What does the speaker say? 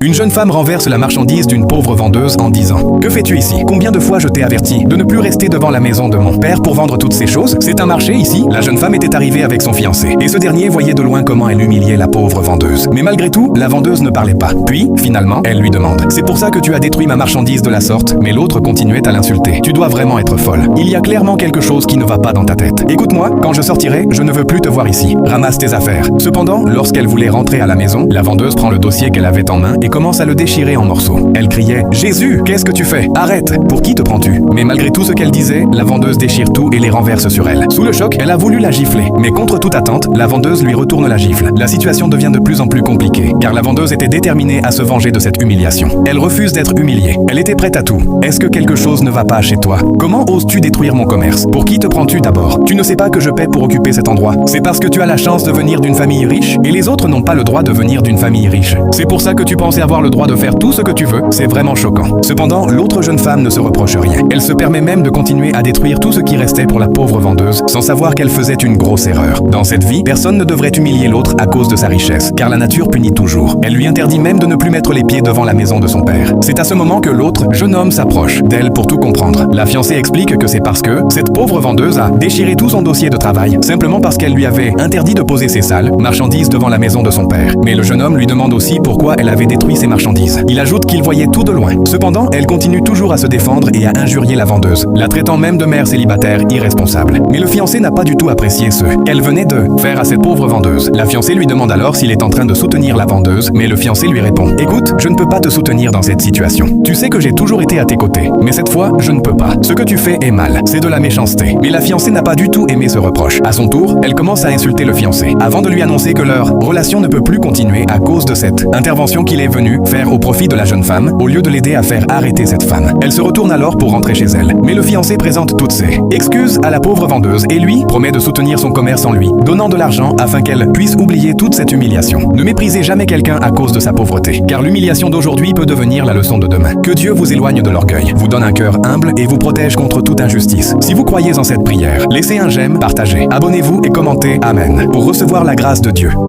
Une jeune femme renverse la marchandise d'une pauvre vendeuse en disant « Que fais-tu ici? Combien de fois je t'ai averti de ne plus rester devant la maison de mon père pour vendre toutes ces choses? C'est un marché ici ?» La jeune femme était arrivée avec son fiancé, et ce dernier voyait de loin comment elle humiliait la pauvre vendeuse. Mais malgré tout, la vendeuse ne parlait pas. Puis, finalement, elle lui demande « C'est pour ça que tu as détruit ma marchandise de la sorte ?» Mais l'autre continuait à l'insulter. « Tu dois vraiment être folle. Il y a clairement quelque chose qui ne va pas dans ta tête. Écoute-moi, quand je sortirai, je ne veux plus te voir ici. Ramasse tes affaires. » Cependant, lorsqu'elle voulait rentrer à la maison, la vendeuse prend le dossier qu'elle avait en main et commence à le déchirer en morceaux. Elle criait « Jésus, qu'est-ce que tu fais? Arrête! Pour qui te prends-tu » Mais malgré tout ce qu'elle disait, la vendeuse déchire tout et les renverse sur elle. Sous le choc, elle a voulu la gifler. Mais contre toute attente, la vendeuse lui retourne la gifle. La situation devient de plus en plus compliquée, car la vendeuse était déterminée à se venger de cette humiliation. Elle refuse d'être humiliée. Elle était prête à tout. Est-ce que quelque chose ne va pas chez toi? Comment oses-tu détruire mon commerce? Pour qui te prends-tu d'abord? Tu ne sais pas que je paie pour occuper cet endroit. C'est parce que tu as la chance de venir d'une famille riche, et les autres n'ont pas le droit de venir d'une famille riche. C'est pour ça que tu pensais avoir le droit de faire tout ce que tu veux. C'est vraiment choquant. Cependant, l'autre jeune femme ne se reproche rien. Elle se permet même de continuer à détruire tout ce qui restait pour la pauvre vendeuse, sans savoir qu'elle faisait une grosse erreur. Dans cette vie, personne ne devrait humilier l'autre à cause de sa richesse, car la nature punit toujours. Elle lui interdit même de ne plus mettre les pieds devant la maison de son père. C'est à ce moment que l'autre jeune homme s'approche d'elle pour tout comprendre. La fiancée explique que c'est parce que cette pauvre vendeuse a déchiré tout son dossier de travail, simplement parce qu'elle lui avait interdit de poser ses sales marchandises devant la maison de son père. Mais le jeune homme lui demande aussi pourquoi elle avait détruit ses marchandises. Il ajoute qu'il voyait tout de loin. Cependant, elle continue toujours à se défendre et à injurier la vendeuse, la traitant même de mère célibataire irresponsable. Mais le fiancé n'a pas du tout apprécié ce qu'elle venait de faire à cette pauvre vendeuse. La fiancée lui demande alors s'il est en train de soutenir la vendeuse, mais le fiancé lui répond « Écoute, je ne peux pas te soutenir dans cette situation. Tu sais que j'ai toujours été à tes côtés, mais cette fois, je ne peux pas. Ce que tu fais est mal. C'est de la méchanceté. » Mais la fiancée n'a pas du tout aimé ce reproche. À son tour, elle commence à insulter le fiancé, avant de lui annoncer que leur relation ne peut plus continuer à cause de cette intervention qu'il est venu faire au profit de la jeune femme, au lieu de l'aider à faire arrêter cette femme. Elle se retourne alors pour rentrer chez elle. Mais le fiancé présente toutes ses excuses à la pauvre vendeuse et lui promet de soutenir son commerce en lui, donnant de l'argent afin qu'elle puisse oublier toute cette humiliation. Ne méprisez jamais quelqu'un à cause de sa pauvreté, car l'humiliation d'aujourd'hui peut devenir la leçon de demain. Que Dieu vous éloigne de l'orgueil, vous donne un cœur humble et vous protège contre toute injustice. Si vous croyez en cette prière, laissez un j'aime, partagez, abonnez-vous et commentez Amen pour recevoir la grâce de Dieu.